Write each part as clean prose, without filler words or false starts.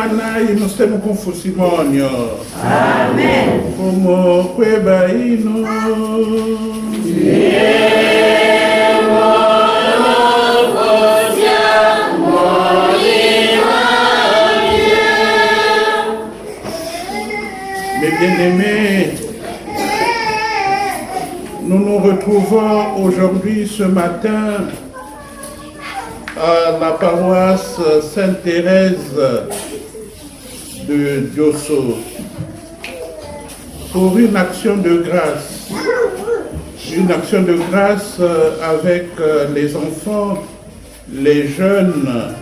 mana e nós temos com Simônio. Amém. Como Quebaino. Mes bien-aimés, nous nous retrouvons aujourd'hui, ce matin, à la paroisse Sainte-Thérèse de Diosso pour une action de grâce. Une action de grâce avec les enfants, les jeunes,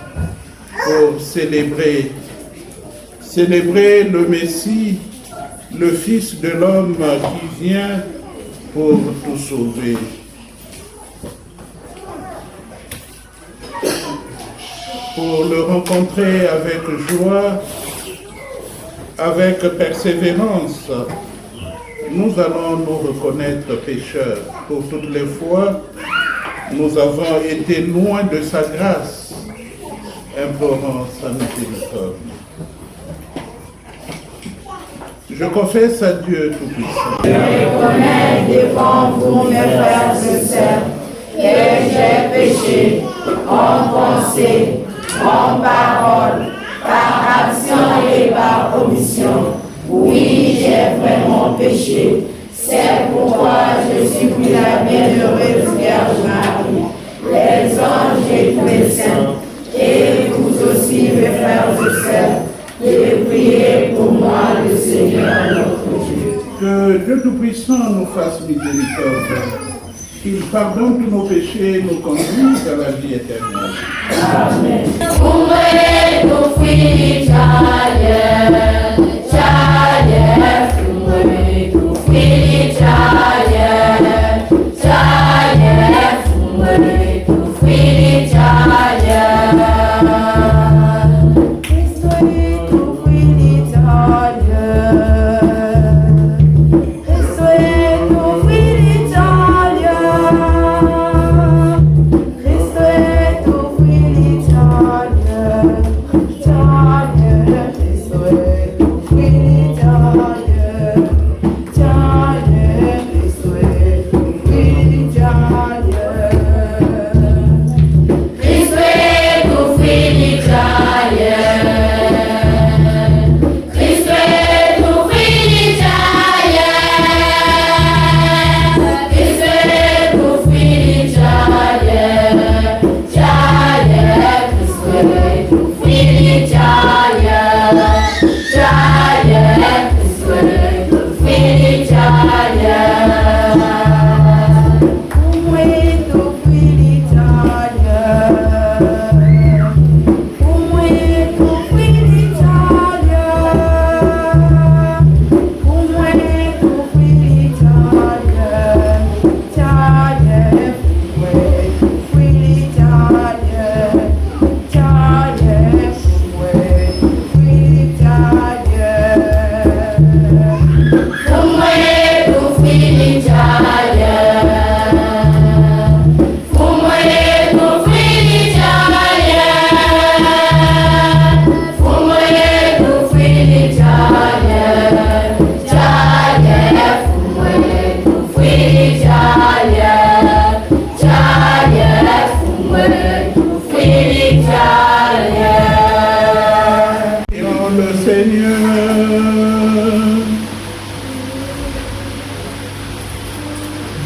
pour célébrer le Messie, le Fils de l'homme qui vient pour tout sauver. Pour le rencontrer avec joie, avec persévérance, nous allons nous reconnaître pécheurs. Pour toutes les fois, nous avons été loin de sa grâce, implorant sa miséricorde. Je confesse à Dieu Tout-Puissant. Je reconnais devant vous, mes frères et sœurs, que j'ai péché en pensée, en parole, par action et par omission. Oui, j'ai vraiment péché. C'est pourquoi je supplie la bienheureuse Vierge Marie, les anges et tous les saints, et vous aussi, mes frères et sœurs, de prier pour moi, le Seigneur notre Dieu. Que Dieu Tout-Puissant nous fasse miséricorde, qu'il pardonne tous nos péchés et nous conduise à la vie éternelle. Amen.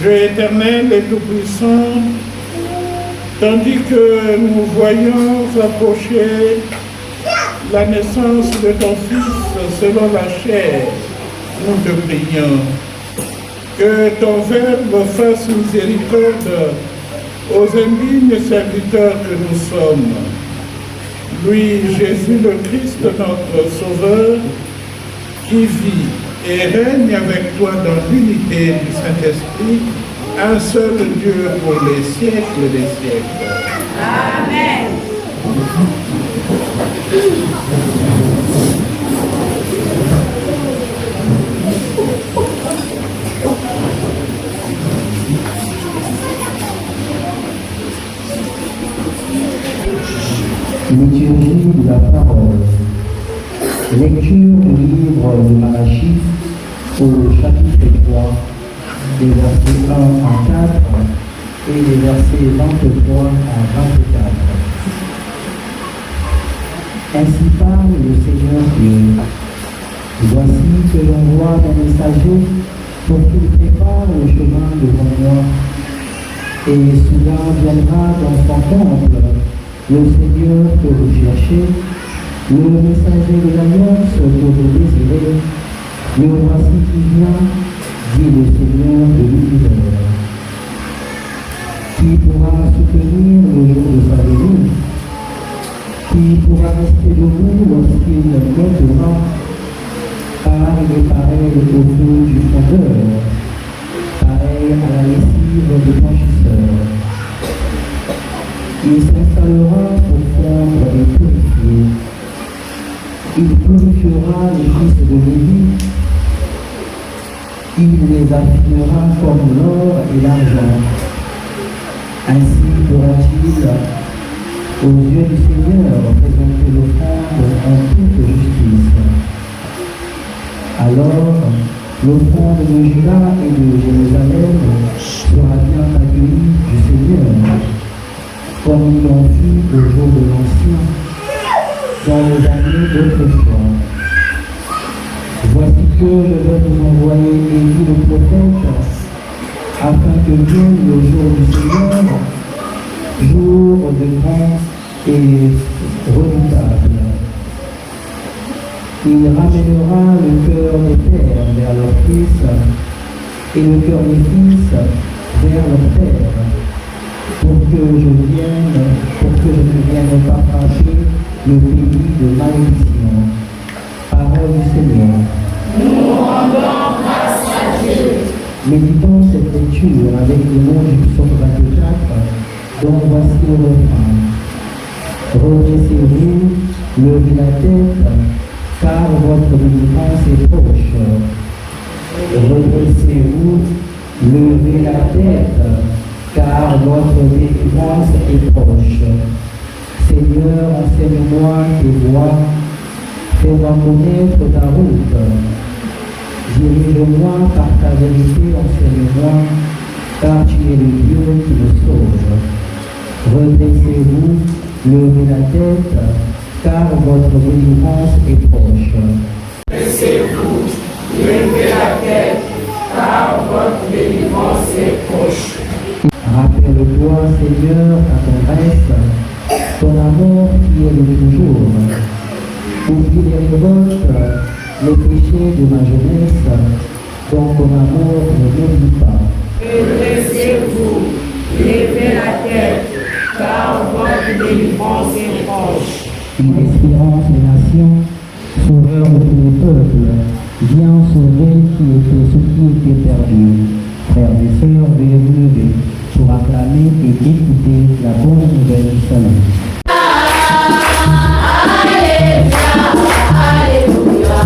Dieu éternel et tout-puissant, tandis que nous voyons approcher la naissance de ton Fils selon la chair, nous te prions que ton Verbe fasse miséricorde aux indignes serviteurs que nous sommes. Lui, Jésus le Christ, notre Sauveur, qui vit et règne avec toi dans l'unité du Saint-Esprit, un seul Dieu pour les siècles des siècles. Amen. Liturgie de la parole. Lecture du livre de Malachie au chapitre 3, des versets 1 à 4 et des versets 23 à 24. Ainsi parle le Seigneur Dieu. Voici que j'envoie mon messager pour qu'il prépare le chemin devant moi. Et soudain viendra dans son temple le Seigneur que vous cherchez, le messager de l'alliance que vous désirez. Le voici qui vient, dit le Seigneur de l'univers. Qui pourra soutenir le jour de sa venue? Qui pourra rester debout lorsqu'il montera? Car il est pareil au feu du fondeur, pareil à la lessive du blanchisseur. Il s'installera pour fondre et purifier. Il purifiera les fils de Lévi. Il les affinera comme l'or et l'argent. Ainsi pourra-t-il, aux yeux du Seigneur, présenter l'offrande en toute justice. Alors, l'offrande de Juda et de Jérusalem sera bien accueillie du Seigneur, comme ils l'ont vu au jour de l'Ancien, dans les années d'autrefois. Voici que je vais vous envoyer Élie le prophète, afin que vienne le jour du Seigneur, jour de grand et redoutable. Il ramènera le cœur des pères vers leurs fils et le cœur des fils vers leurs pères, pour que je ne vienne pas frapper le pays de malédiction. Parole du Seigneur. Nous rendons grâce à Dieu. Méditons cette lecture avec le mot du psaume 24, dont voici le refrain. Redressez-vous, levez la tête, car votre délivrance est proche. Redressez-vous, levez la tête, car votre délivrance est proche. Seigneur, enseigne-moi tes voies, fais-moi connaître ta route. Dirige-moi par ta vérité, enseigne-moi, car tu es le Dieu qui me sauve. Redressez-vous, levez la tête, car votre délivrance est proche. Redressez-vous, levez la tête, car votre délivrance est proche. Rappelle-toi, Seigneur, ta tendresse, ton amour qui est le toujours. Oublie les révoltes, les péchés de ma jeunesse, dont ton amour ne m'oublie pas. Redressez-vous, levez la tête, car votre délivrance est proche. Une espérance des nations, sauveur de tous les peuples, viens sauver ce qui était perdu. Frères et sœurs, veuillez vous lever pour acclamer et écouter la bonne nouvelle du salut. Alléluia.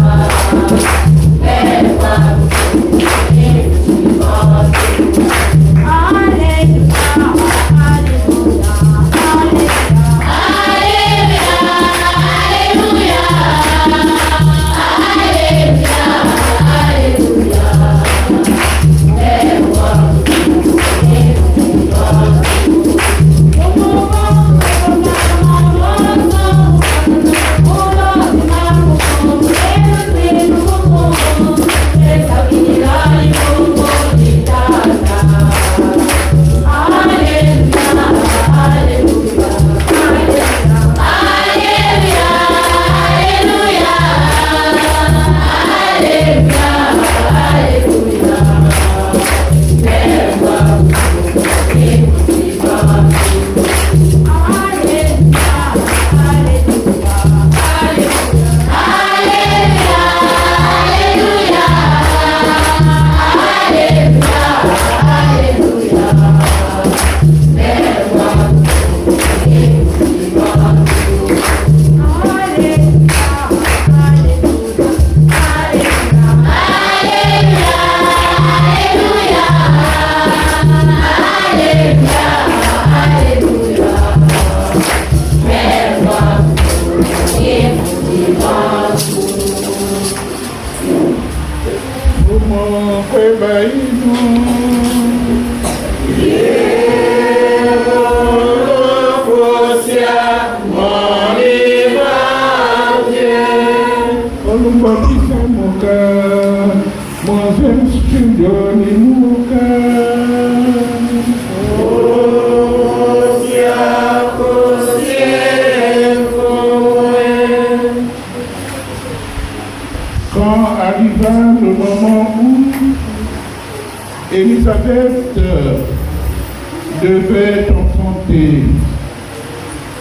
devait enfanter.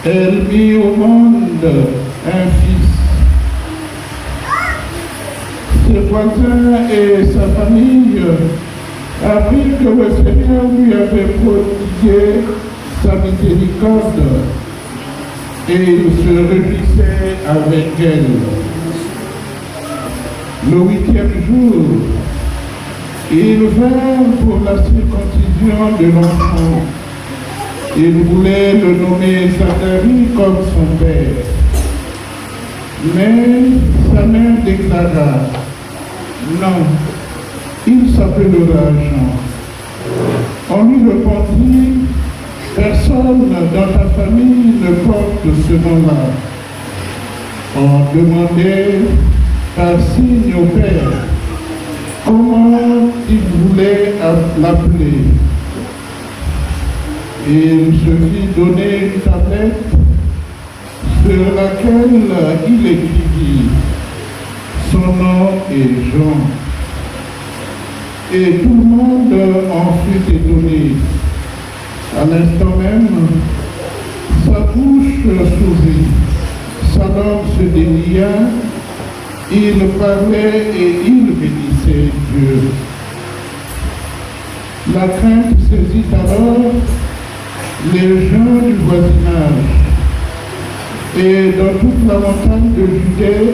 Elle mit au monde un fils. Ses voisins et sa famille apprirent que le Seigneur lui avait prodigué sa miséricorde et il se réjouissait avec elle. Le 8e jour, il vint pour la circoncision de l'enfant. Il voulait le nommer Zacharie comme son père. Mais sa mère déclara, non, il s'appellera Jean. On lui répondit, personne dans ta famille ne porte ce nom-là. On demandait par signe au père comment il voulait l'appeler. Il se fit donner une tablette sur laquelle il écrivit son nom est Jean. Et tout le monde en fut étonné. À l'instant même, sa bouche s'ouvrit, sa langue se délia, il parlait et il bénissait Dieu. La crainte saisit alors les gens du voisinage. Et dans toute la montagne de Judée,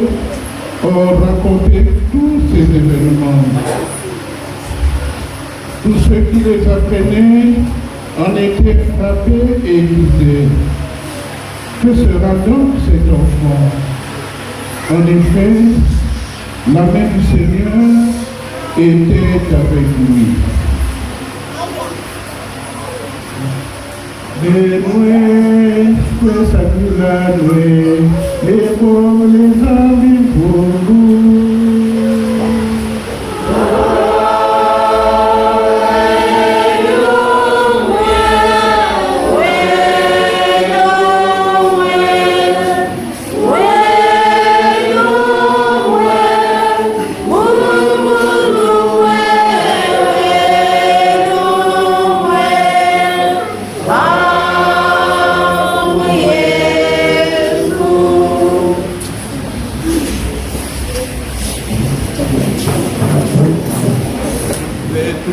on racontait tous ces événements. Tous ceux qui les apprenaient en étaient frappés et disaient, que sera donc cet enfant? En effet, la main du Seigneur était avec lui. Les noués, que ça pue la nouée, les pauvres, les amis pour nous.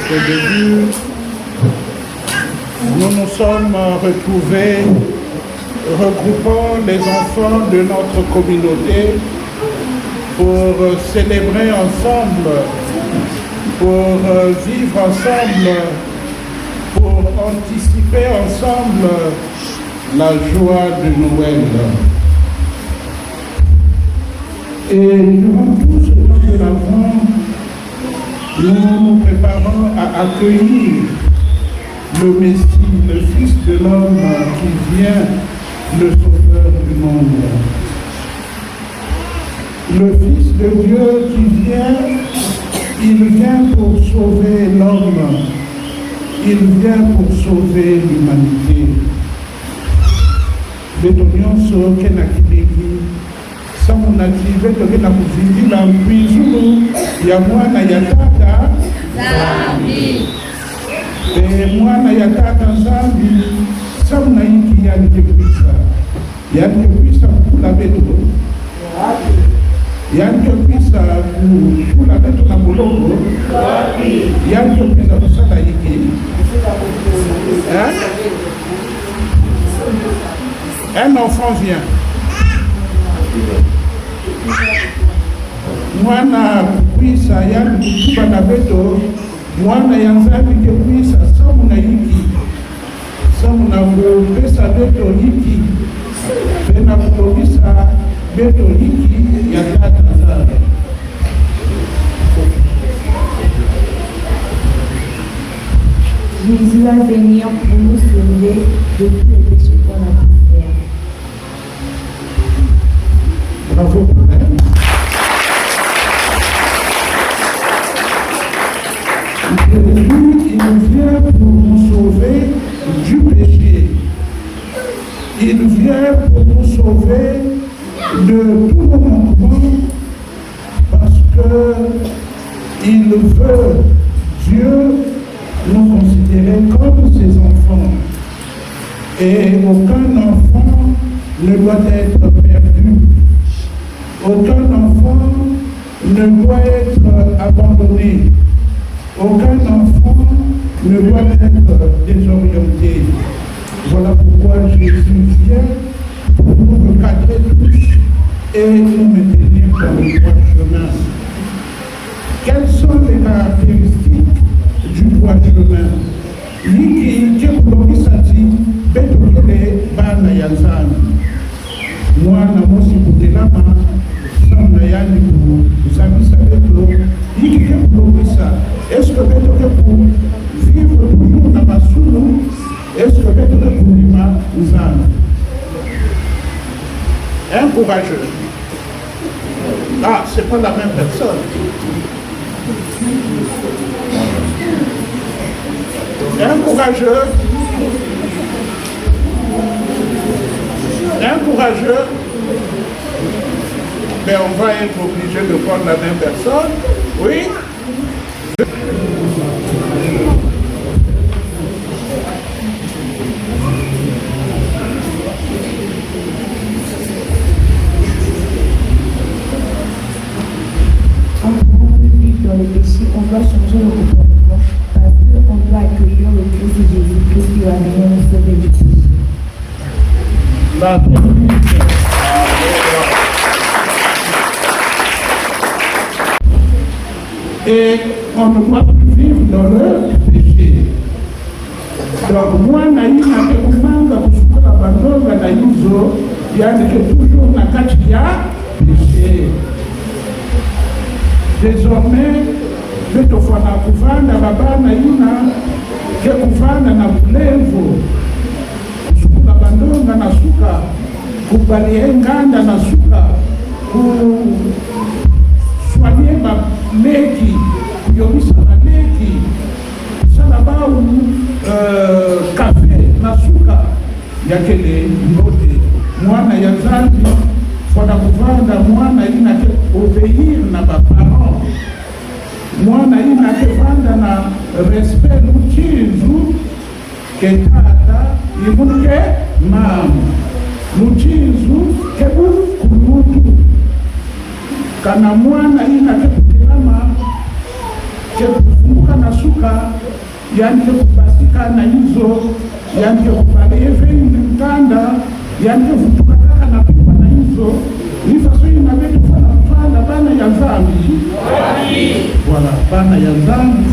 Au début, nous nous sommes retrouvés, regroupant les enfants de notre communauté pour célébrer ensemble, pour vivre ensemble, pour anticiper ensemble la joie de Noël. Et durant tout ce temps de l'Avent, nous nous préparons à accueillir le Messie, le Fils de l'homme qui vient, le Sauveur du monde. Le Fils de Dieu qui vient, il vient pour sauver l'homme, il vient pour sauver l'humanité. Betonion kenakibegi samunatibe tokena kuvindila mpizulu ya mwana ya tata Zambi. Mwana ya tata Zambi samunaiki yanikekwisa kula beto yanikekwisa kula beto na mulongo yanikekwisa kusala iki un enfant vient. Mwana kukwisa yani kukuba na beto mwana ya Nzambi kekwisa samuna hiki samuna kupesa beto hiki tena kutobisa beto hiki ya tata Nzambi. Jésus va venir pour nous sauver de tous les péchés qu'on a pu faire. Bravo. Il vient pour nous sauver du péché. Il vient pour nous sauver de tous nos manquements parce que il veut, Dieu, nous considérer est comme ses enfants. Et aucun enfant ne doit être perdu. Aucun enfant ne doit être abandonné. Aucun enfant ne doit être désorienté. Voilà pourquoi Jésus vient pour nous recadrer tous et nous maintenir dans le droit chemin. Quelles sont les caractéristiques du droit chemin? Niki kekulokisati betokele bana ya nzambe mwana mosi kutelama samba yani kusambisa beto niki kekulokisa est-ce que betoke pour vivre toujours na basulu est-ce que betoke kulima nzambe un courageux ah c'est pas la même personne. Un courageux, mais on va être obligé de prendre la même personne, oui. Dans le péché, on doit changer le comportement parce qu'on doit accueillir le Christ Jésus-Christ qui va venir nous sauver du péché. Et on ne doit plus vivre dans le péché. Donc moi, naïna ke kumanga kusuka bandonga na yuzo, yani que toujours na kati ya péché. Désormais, betofana kuvanda babana yuna ke kuvanda na bulevu kusukula bandonga na suka kubalie nganda na suka kuswanye baleki kuyomisa baleki kusala bau kafe na suka yakele ndote mwana ya zambi fana kuvanda mwana ina ke obéir na baparent mwana ina ke vanda na respect luchinzu ke tata imuke mama luchinzu ke kulutu kana mwana ina ke kutelama ke kufunguka na suka yani ke kubasika na hizo yani ke kuvalia veni mkanda yani ke kutuka kaka na pipa na hizo ni façon inabetu fana bana ya zambi voilà bana ya zambi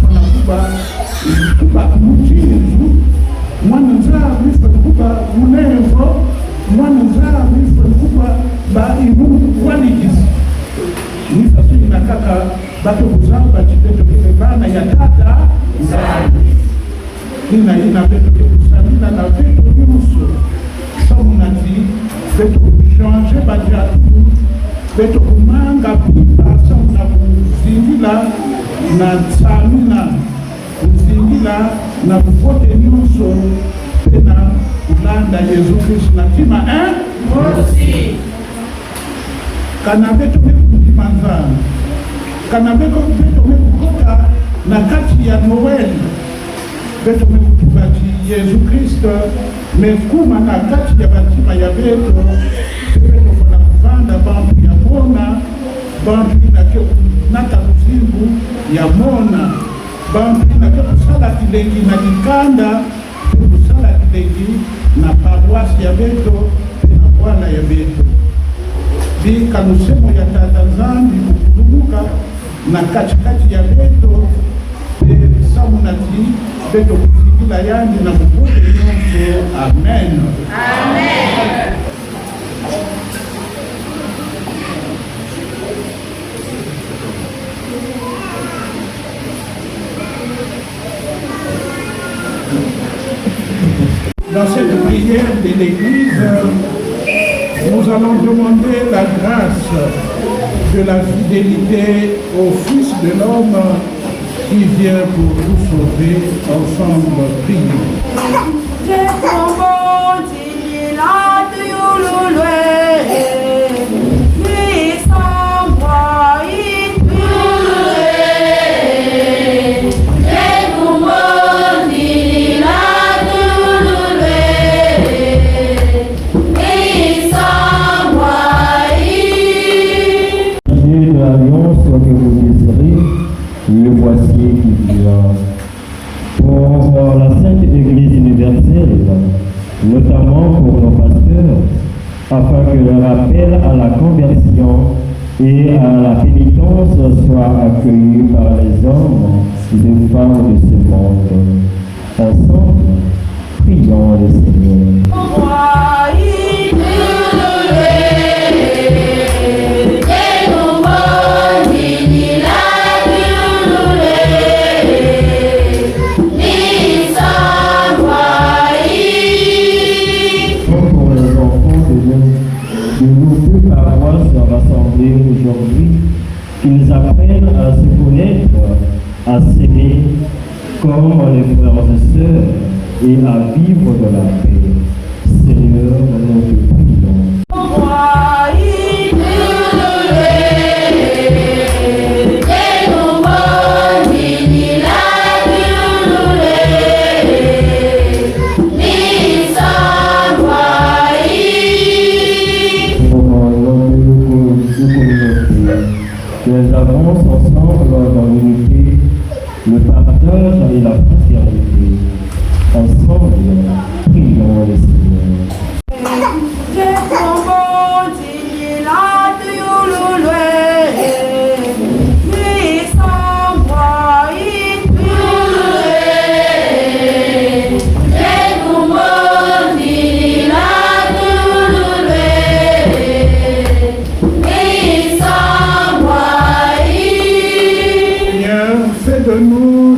fana kuba muchinzu mwana zambi fana kuba munevo mwana zambi fana kuba ba imu walikisi ni façon inakaka bato kuzamba chipeto kile bana ya tata zambi ina beto kusamina na beto nyuso samunati beto changer bajatu beto kumanga pipa sauna kuzingila na tsamina kuzingila na kufote nyuso pena kulanda Yesu Kristo na tima mosi kana beto mekujimanzana kana beto mekukota na kati ya Noel beto mekutubati Yesu Kristo mekuma na kati ya batima ya beto beto fana kuvanda bantu ya mona bantu inake nata kuzimu ya mona bantu inake kusala kilengi na kikanda kusala kilengi na paroisi ya beto na bwana ya beto bika lusemo ya tata zambi kukulubuka na katikati ya beto samunati beto kusikila yandi na kukuti nyonso. Amen. Amen. Dans cette prière de l'Église, nous allons demander la grâce de la fidélité au Fils de l'homme qui vient pour nous sauver. Ensemble, prions. Thank you. notamment pour nos pasteurs, afin que leur appel à la conversion et à la pénitence soit accueilli par les hommes et les femmes de ce monde. Ensemble, prions le Seigneur. Aujourd'hui, qu'ils apprennent à se connaître, à s'aimer comme les frères et sœurs et à vivre de la paix. Seigneur, nous te prions. Nous avons ensemble dans l'unité, le partage et la fraternité. Ensemble, prions le Seigneur.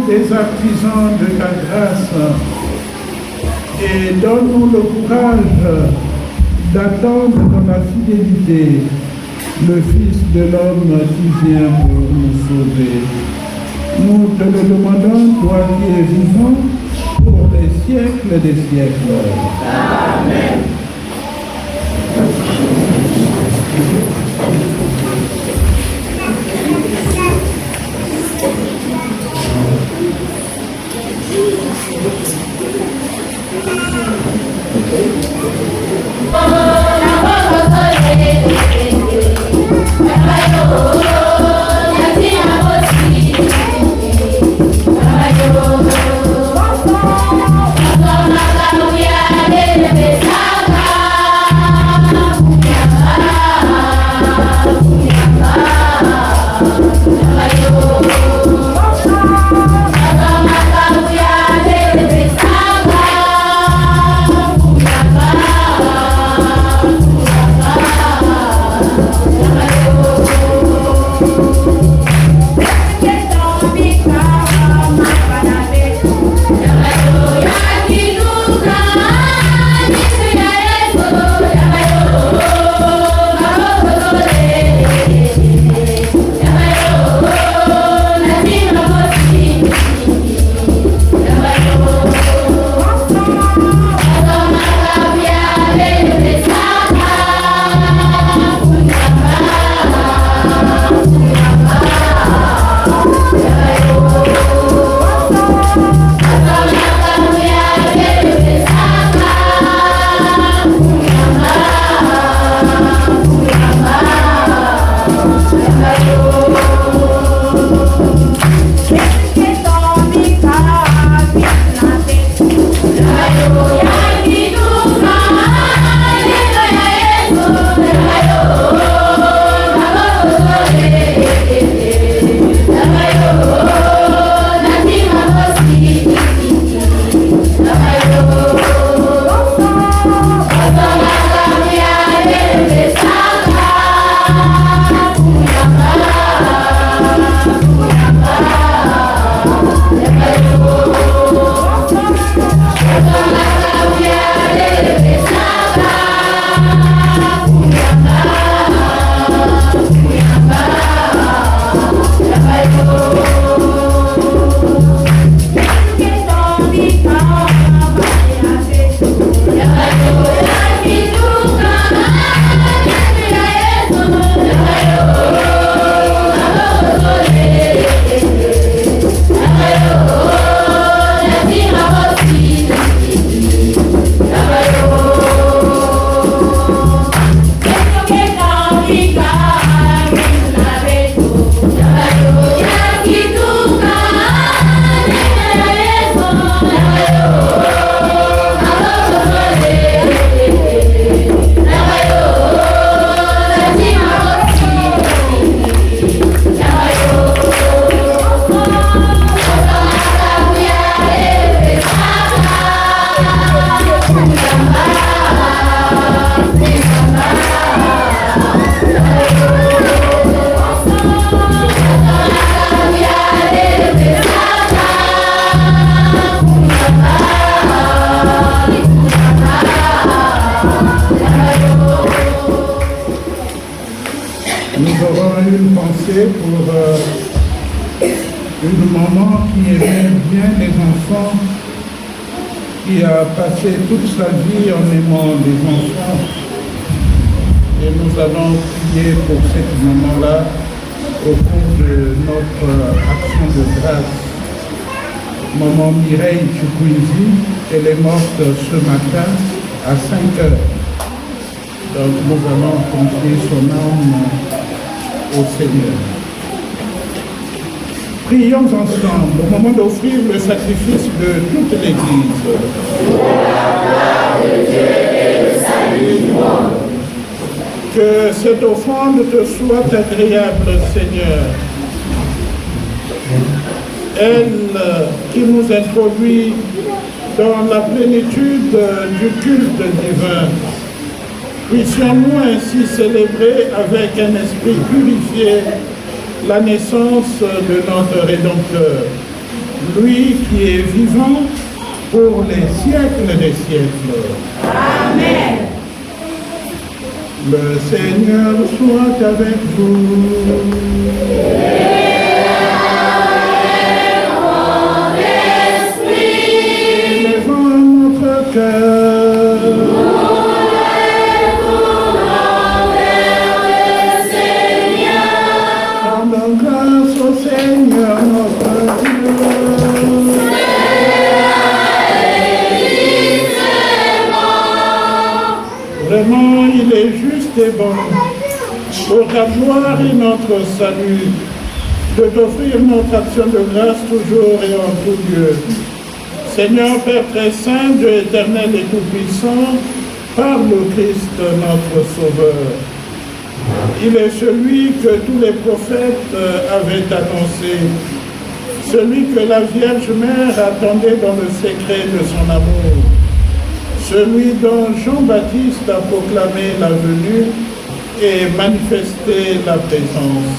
Des artisans de ta grâce et donne-nous le courage d'attendre dans la fidélité le Fils de l'homme qui vient pour nous sauver. Nous te le demandons, toi qui es vivant, pour les siècles des siècles. Amen. une pensée pour une maman qui aimait bien les enfants, qui a passé toute sa vie en aimant les enfants. Et nous allons prier pour cette maman-là au cours de notre action de grâce. Maman Mireille Chukwuizi, elle est morte ce matin à 5 heures. Donc nous allons confier son âme au Seigneur. Prions ensemble au moment d'offrir le sacrifice de toute l'Église. Que cette offrande te soit agréable, Seigneur. Elle qui nous introduit dans la plénitude du culte divin. Puissions-nous ainsi célébrer avec un esprit purifié la naissance de notre Rédempteur, lui qui est vivant pour les siècles des siècles. Amen. Le Seigneur soit avec vous. Et mon esprit. Élevons notre cœur. Rendons grâce au Seigneur notre Dieu. Vraiment, il est juste et bon, pour ta gloire et notre salut, de t'offrir notre action de grâce toujours et en tout lieu. Seigneur Père très saint, Dieu éternel et tout-puissant, par le Christ notre Sauveur. Il est celui que tous les prophètes avaient annoncé, celui que la Vierge Mère attendait dans le secret de son amour, celui dont Jean-Baptiste a proclamé la venue et manifesté la présence.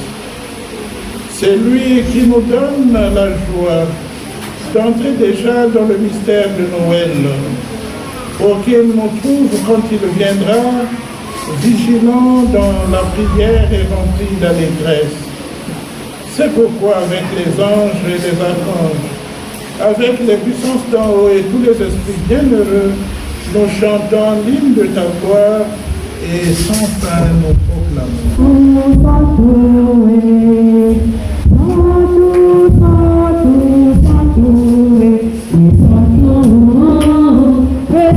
C'est lui qui nous donne la joie d'entrer déjà dans le mystère de Noël, pour qu'il nous trouve quand il viendra, vigilants dans la prière et remplis d'allégresse. C'est pourquoi avec les anges et les archanges, avec les puissances d'en haut et tous les esprits bienheureux, nous chantons l'hymne de ta gloire et sans fin nous proclamons.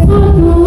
Santo,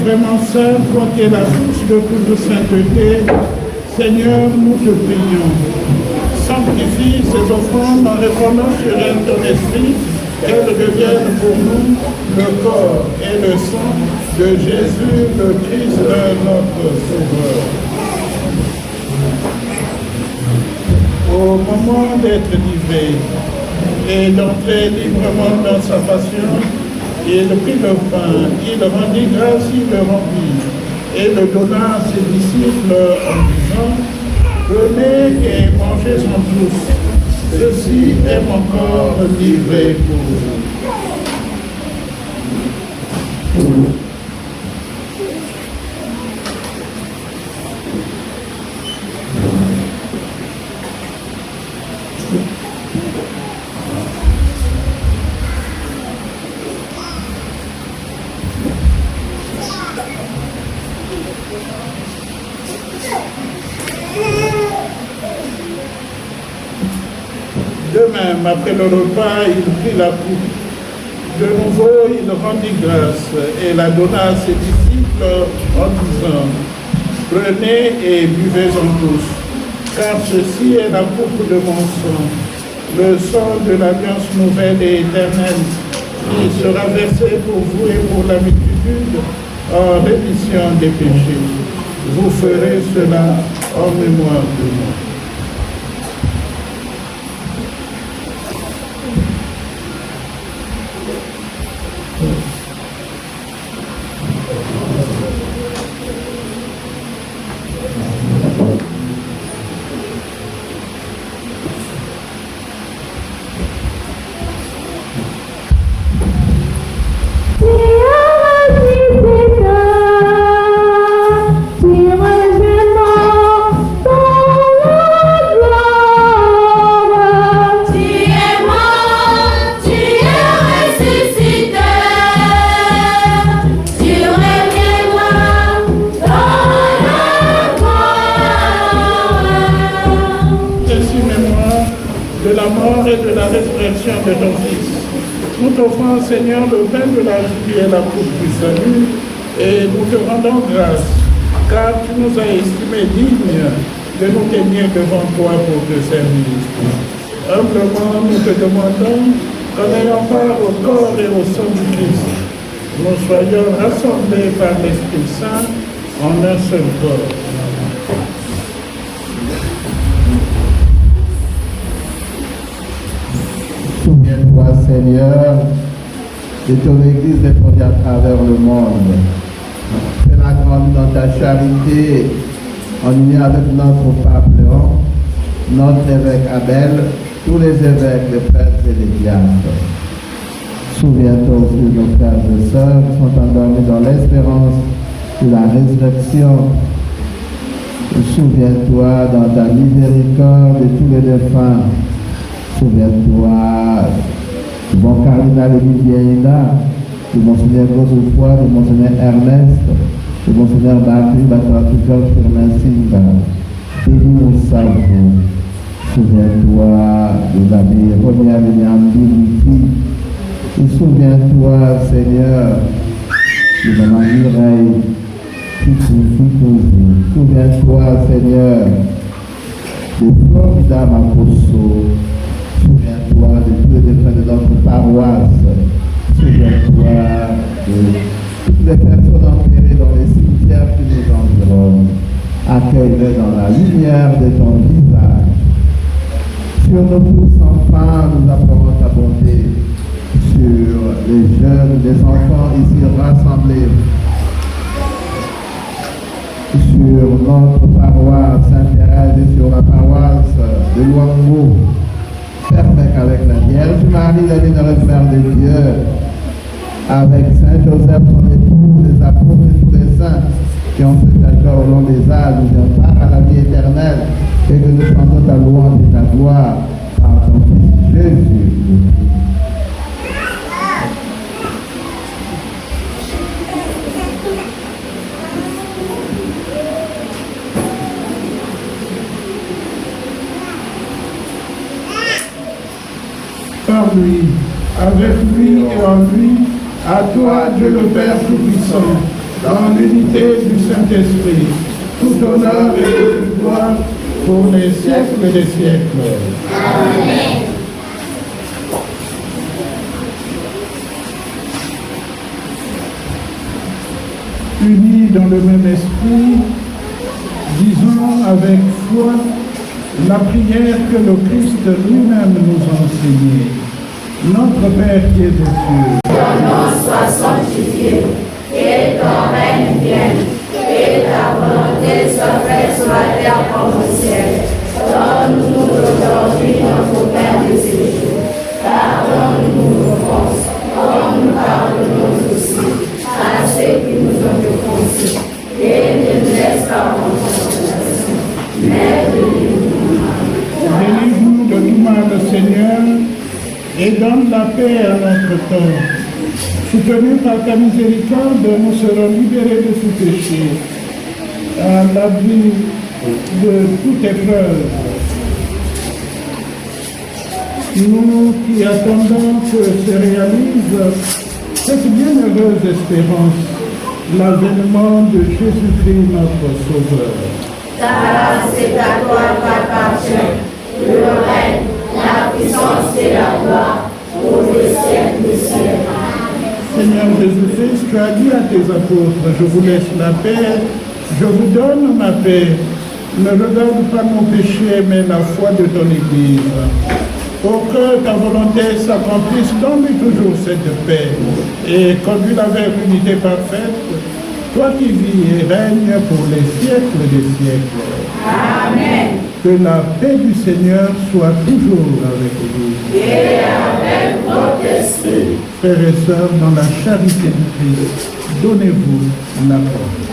vraiment saint, toi qui es la source de toute sainteté, Seigneur, nous te prions. Sanctifie ces offrandes en répandant sur elles ton esprit, qu'elles deviennent pour nous le corps et le sang de Jésus, le Christ, notre Sauveur. Au moment d'être livré et d'entrer librement dans sa passion, il prit le pain, il rendit grâce, il le remplit, et le donna à ses disciples en disant, venez et mangez-en tous, ceci est mon corps livré pour vous. De même, après le repas, il prit la coupe. De nouveau, il rendit grâce et la donna à ses disciples en disant, prenez et buvez-en tous, car ceci est la coupe de mon sang, le sang de l'alliance nouvelle et éternelle, qui sera versé pour vous et pour la multitude en rémission des péchés. Vous ferez cela en mémoire de moi. De ton Fils. Nous t'offrons, Seigneur, le pain de la vie et la coupe du salut, et nous te rendons grâce, car tu nous as estimés dignes de nous tenir devant toi pour te servir. Humblement, nous te demandons qu'en ayant part au corps et au sang du Christ, nous soyons rassemblés par l'Esprit Saint en un seul corps. Souviens-toi, Seigneur, de ton Église répandue à travers le monde. Fais-la grande dans ta charité, en union avec notre pape Léon, notre évêque Abel, tous les évêques, les prêtres et les diacres. Souviens-toi aussi de nos frères et sœurs qui sont endormis dans l'espérance de la résurrection. Souviens-toi dans ta miséricorde de tous les défunts. Souviens-toi du bon cardinal Olivier Hénin, du monseigneur Godefroy, du monseigneur Ernest, du monseigneur Bakri, Batratukar, Firmin Simba. Bénis-nous savons. Souviens-toi de l'ami Romial Nyambi. Et souviens-toi, Seigneur, de maman Mireille, souviens-toi, Seigneur, de Florida Makoso. Souviens-toi de tous les défunts de notre paroisse. Souviens-toi de toutes les personnes enterrées dans les cimetières qui nous environnent. Accueille-les dans la lumière de ton visage. Sur nous tous, enfin, nous apportons ta bonté. Sur les jeunes, les enfants ici rassemblés. Sur notre paroisse Sainte-Thérèse et sur la paroisse de Luango. Permets qu'avec la Vierge Marie, la vénérée Mère de Dieu, avec Saint Joseph, son époux, les apôtres et tous les saints qui ont fait ta joie au long des âges, nous ayons part à la vie éternelle et que nous chantons ta louange et ta gloire par ton Fils Jésus. Par lui, avec lui et en lui, à toi, Dieu le Père Tout-Puissant, dans l'unité du Saint-Esprit, tout honneur et toute gloire pour les siècles des siècles. Amen. Unis dans le même esprit, disons avec foi la prière que le Christ lui-même nous a enseignée. Notre Père qui es aux cieux, Ton nom soit sanctifié, et ton règne vienne, et ta volonté soit faite sur la terre comme au ciel. Donne-nous aujourd'hui notre pain de ce jour. Pardonne-nous nos offenses, comme nous pardonnons aussi à ceux qui nous ont offensés. Et ne nous laisse pas en tentation, mais délivre-nous. délivre-nous de tout mal, Seigneur, et donne la paix à notre temps. Soutenus par ta miséricorde, nous serons libérés de tout péché, à l'abri de toute épreuve. Nous qui attendons que se réalise cette bienheureuse espérance, l'avènement de Jésus-Christ notre Sauveur. Car c'est à toi qu'appartient le règne, la puissance et la gloire pour les siècles des siècles. Seigneur Jésus-Christ, tu as dit à tes apôtres, je vous laisse la paix, je vous donne ma paix. Ne regarde pas nos péchés, mais la foi de ton Église. Pour que ta volonté s'accomplisse, donne-lui toujours cette paix et conduis-la vers l'unité parfaite, toi qui vis et règnes pour les siècles des siècles. Amen. Que la paix du Seigneur soit toujours avec vous. Et avec votre esprit. Frères et sœurs, dans la charité du Christ, donnez-vous la paix.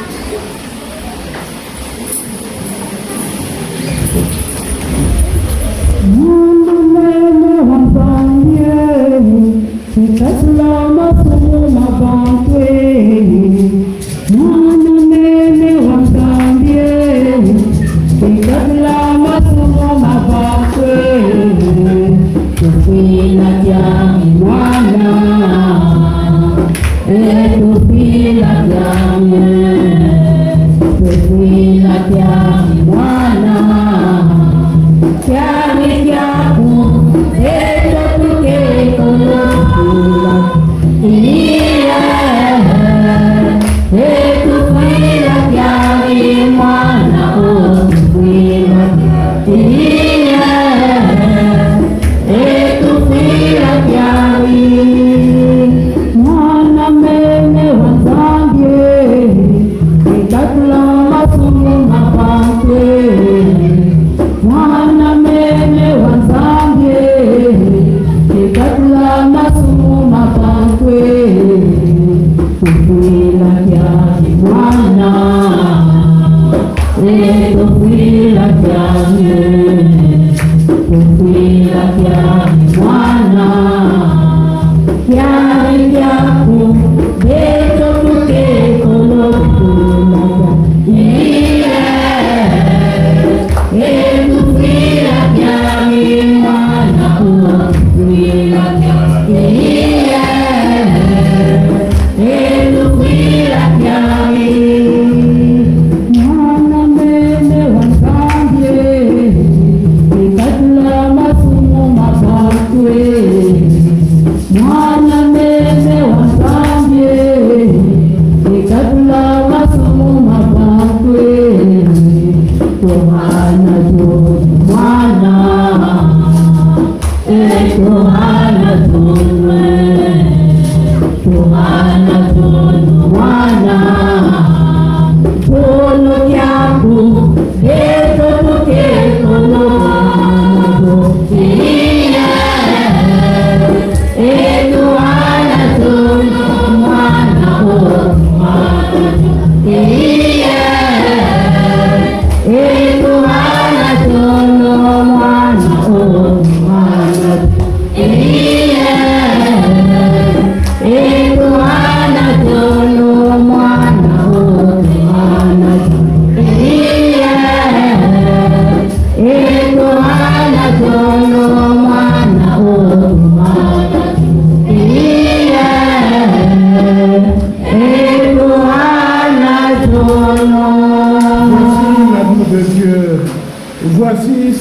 E tu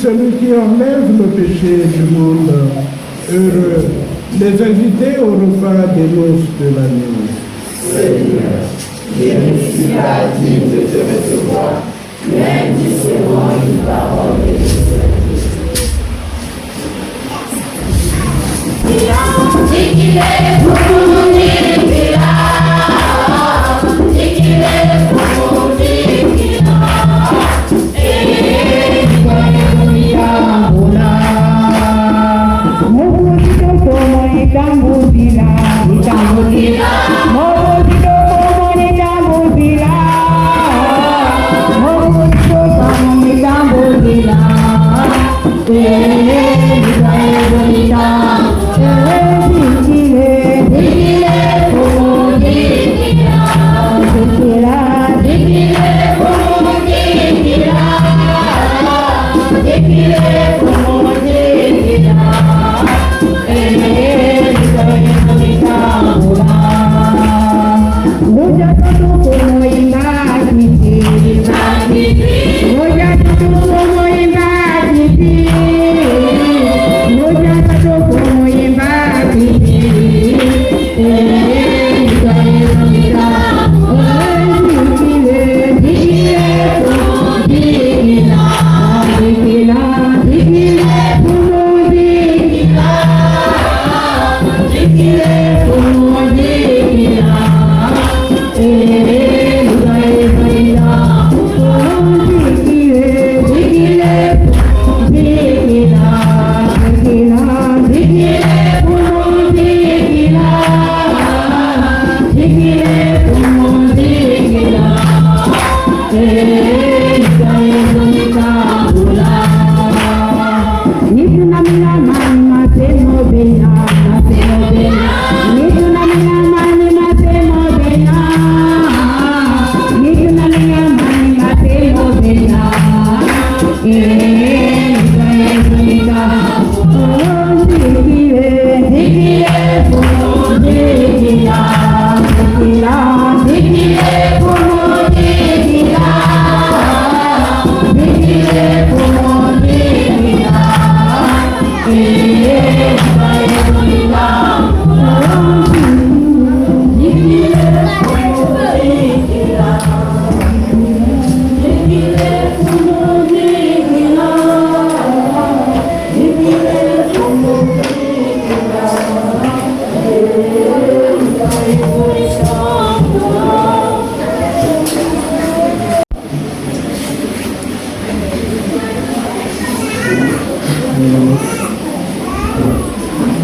celui qui enlève le péché du monde. Heureux les invités au repas des noces de l'agneau. Seigneur, je ne suis pas digne de te recevoir, mais dis seulement une parole et je serai. Dis qu'il est pour nous, dis qu'il a. Dis qu'il est pour nous, dis qu'il a. Et dis qu'il a pour là.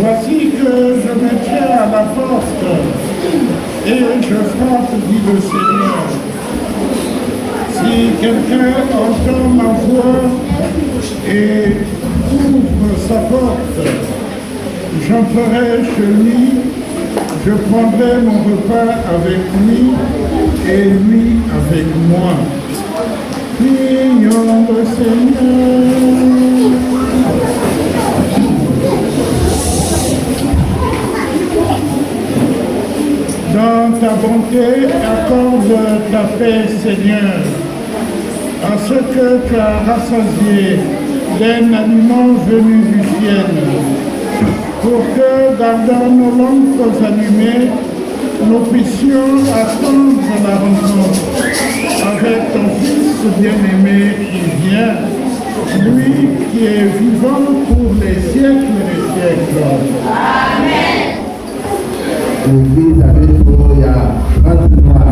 Voici que je me tiens à la porte et je frappe, dit le Seigneur. Si quelqu'un entend ma voix et ouvre sa porte, j'entrerai chez lui, je prendrai mon repas avec lui et lui avec moi. Prions le Seigneur. Dans ta bonté, accorde ta paix, Seigneur, à ce que tu as rassasié d'un aliment venu du ciel, pour que, gardant nos lampes allumées, nous puissions attendre la rencontre avec ton Fils bien-aimé qui vient, lui qui est vivant pour les siècles des siècles. Amen. L'église avec toi, il y a 30 mois.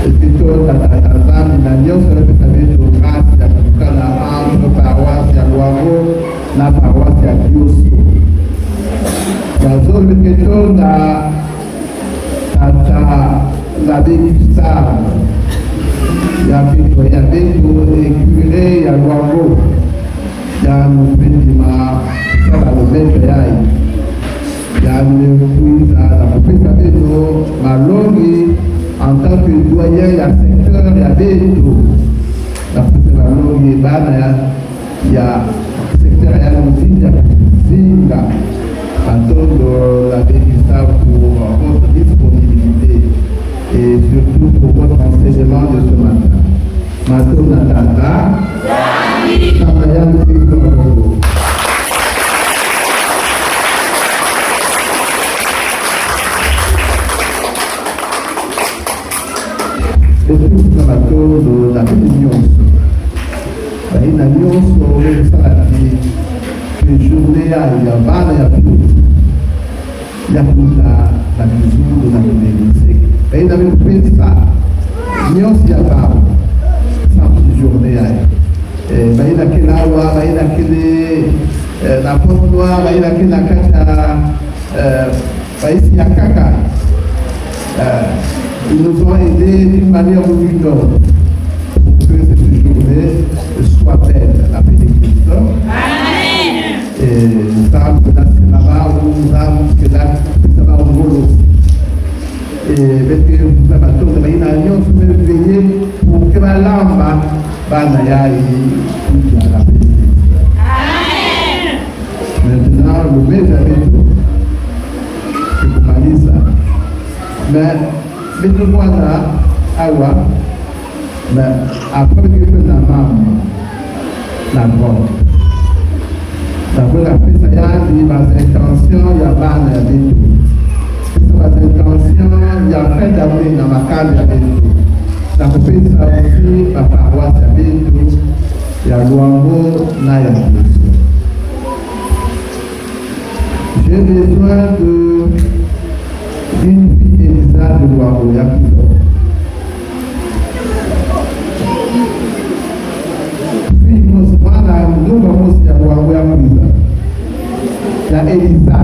Et puis toi, l'alliance avec toi, grâce, il y a la paroisse, il y a Loireau, la paroisse, il y a Diosso. Il y a zone que toi, la Gustave, il y a Victor, il y a Beto, les curés, il y a Loireau, il y a nos petits mains, ça va le mettre là. Il y a la professeur Beto, Malongi, en tant que doyen, il y a secteur, il y a Beto. La professeur Malongi, il y a secteur, il y a il y a Zinga. En tant que la Gustave pour votre disponibilité et surtout pour votre enseignement de ce matin. Matou Natanda. la nyonso baina nyonso esalaki journée ya bana ya pilote ya kuta na mizungu na kunemise baina mipesa nyonso ya baba samedi journée ya baina kilawa baina kile na pondwa baina kina kata baisi ya kaka ils nous ont aidés d'une manière ou d'une autre pour que cette journée soit belle, la bénédiction. Amen. Et nous avons que là, c'est là-bas, nous avons que là, ça va au rôle aussi. Et parce que vous avez tourné, il y a une union qui peut veiller pour que ma lampe va naïe toute la bénédiction. Amen. Maintenant, le maître avec nous, c'est pour Malisa. Mais nous voilà awa mais après que la maman la bonne d'abord la fait ça y a des intentions il y a pas de tout ça des intentions il y a fait d'amener dans ma case avec tout ça fait ça aussi ma paroisse avec tout il y a l'ouango là il y a j'ai besoin d'une fille Elisa de l'ouango il y a plus nous vamos à voir la Elisa.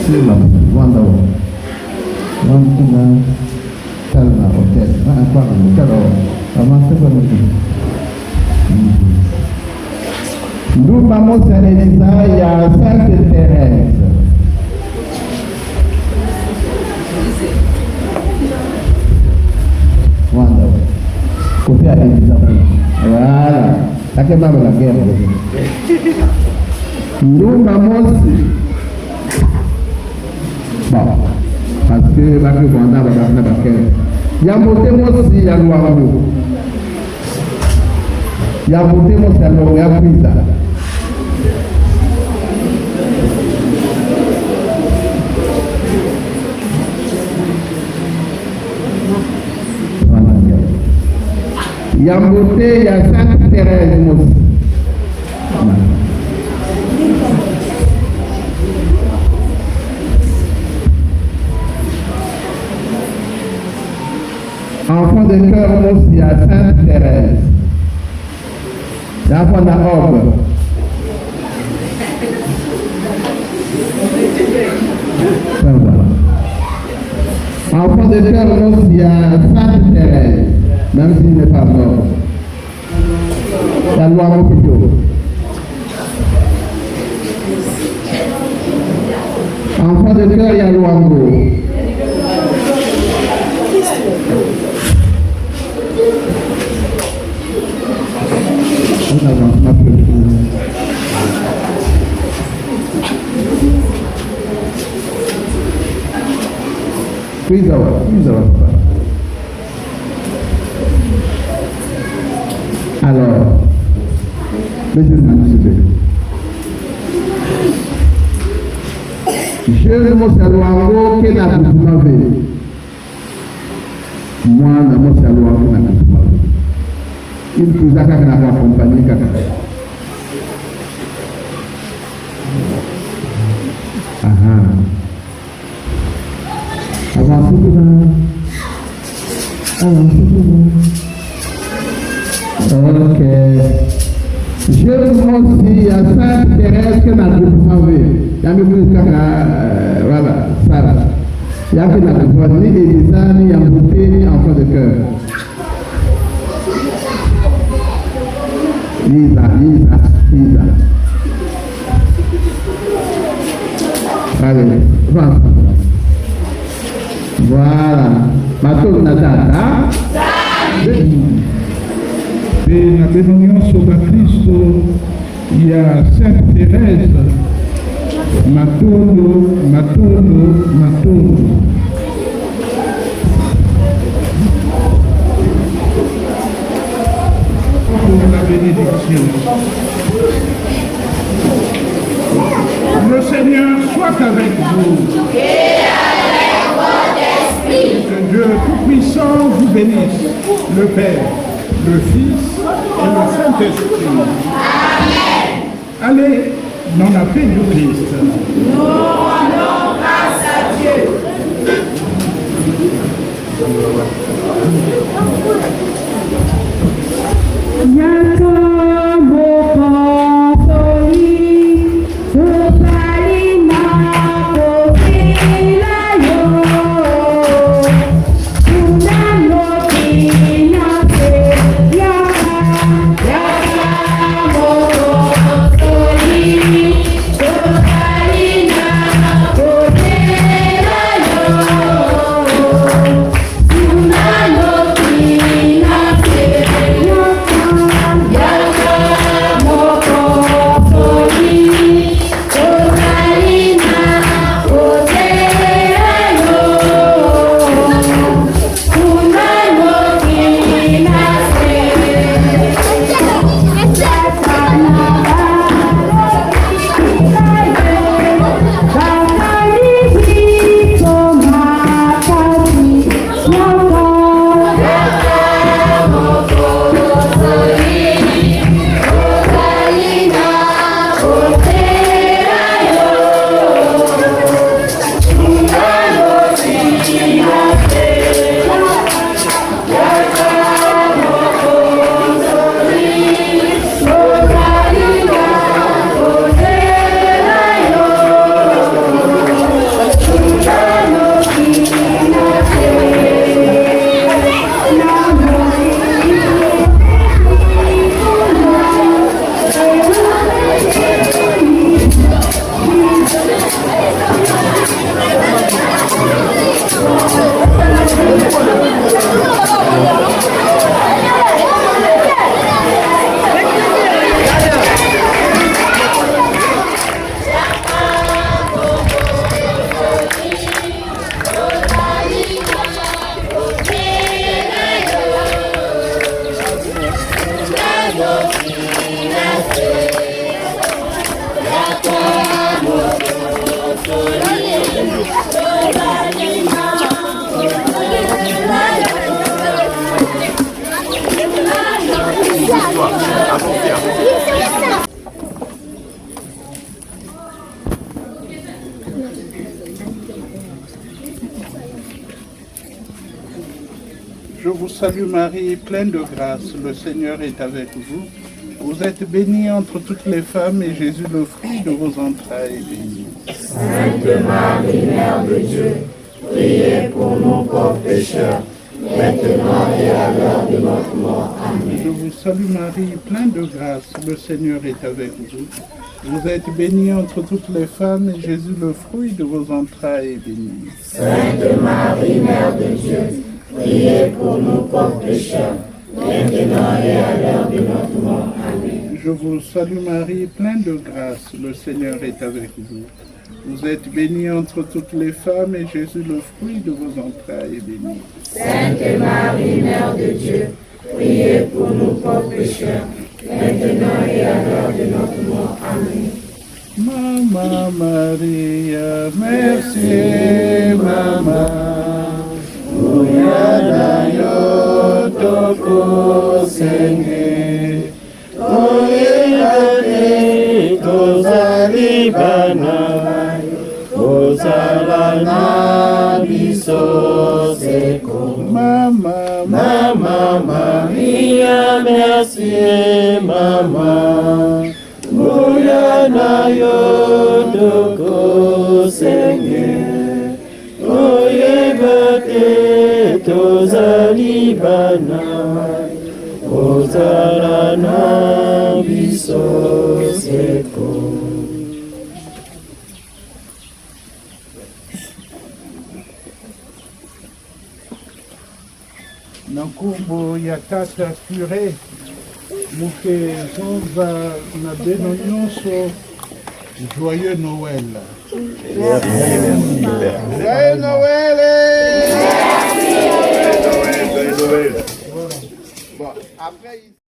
Sila, wanda wa. Wanda kalma hotel. Apa kalau sama seperti nous vamos a realizar a Santa Teresa. Wanda. Côté à Elisabeth. Voilà. Ça que va la guerre. Nous vamos. Bon. Parce que va que Wanda va faire la guerre. Il y a monté aussi à l'ouarou. Il y a monté aussi à l'ouarou. Il y a beauté, il y a Sainte Thérèse aussi. Enfant de cœur aussi, il y a Sainte Thérèse. Il y a enfant d'Aube. Enfant de cœur aussi, il y a Sainte Thérèse. Même s'il n'est pas mort. La loi en plutôt. Enfant de cœur, il y a loi en gros. On avance ma petite. Puis ça va pas. Alors, laissez-moi je ne me sais pas que n'a pas trouvé. Moi, je ne me sais pas que n'a pas trouvé. Il faut que n'a pas accompagné quelqu'un. Avant tout ok. Je vous aussi à Sainte Thérèse que n'a pas trouvé. Il y a même voilà, Sarah. Il y a que n'a pas trouvé ni Elisa, ni Ambouté, ni enfant de cœur. Lisa. Allez, voilà. Maintenant, Natana. E na benonion sobre Cristo Il y a Sainte Thérèse, Matono. Pour la bénédiction. Le Seigneur soit avec vous. Et avec votre esprit. Que Dieu Tout-Puissant vous bénisse, le Père, le Fils et le Saint-Esprit. Amen. Allez dans la paix du Christ. Nous rendons grâce à Dieu. Je vous salue Marie, pleine de grâce, le Seigneur est avec vous. Vous êtes bénie entre toutes les femmes et Jésus, le fruit de vos entrailles, est béni. Sainte Marie, Mère de Dieu, priez pour nous pauvres pécheurs, maintenant et à l'heure de notre mort. Amen. Je vous salue Marie, pleine de grâce, le Seigneur est avec vous. Vous êtes bénie entre toutes les femmes et Jésus, le fruit de vos entrailles, est béni. Sainte Marie, Mère de Dieu, priez pour nous pauvres pécheurs, maintenant et à l'heure de notre mort. Amen. Je vous salue Marie, pleine de grâce, le Seigneur est avec vous. Vous êtes bénie entre toutes les femmes et Jésus, le fruit de vos entrailles, est béni. Sainte Marie, Mère de Dieu, priez pour nous pauvres pécheurs, maintenant et à l'heure de notre mort. Amen. Mama Maria, merci Mama. Uyana yo toko senge. Oyelate tozali bana. Ozalana biso seko. Mama Maria, merci Mama. Uyana yo toko senge. Oyebate tozali bana. Ozalana biso seko. Na nkombo ya Tata Curé Nous faisons un dénonciation sur Joyeux Noël. Joyeux Noël! Joyeux Noël! Bon, après...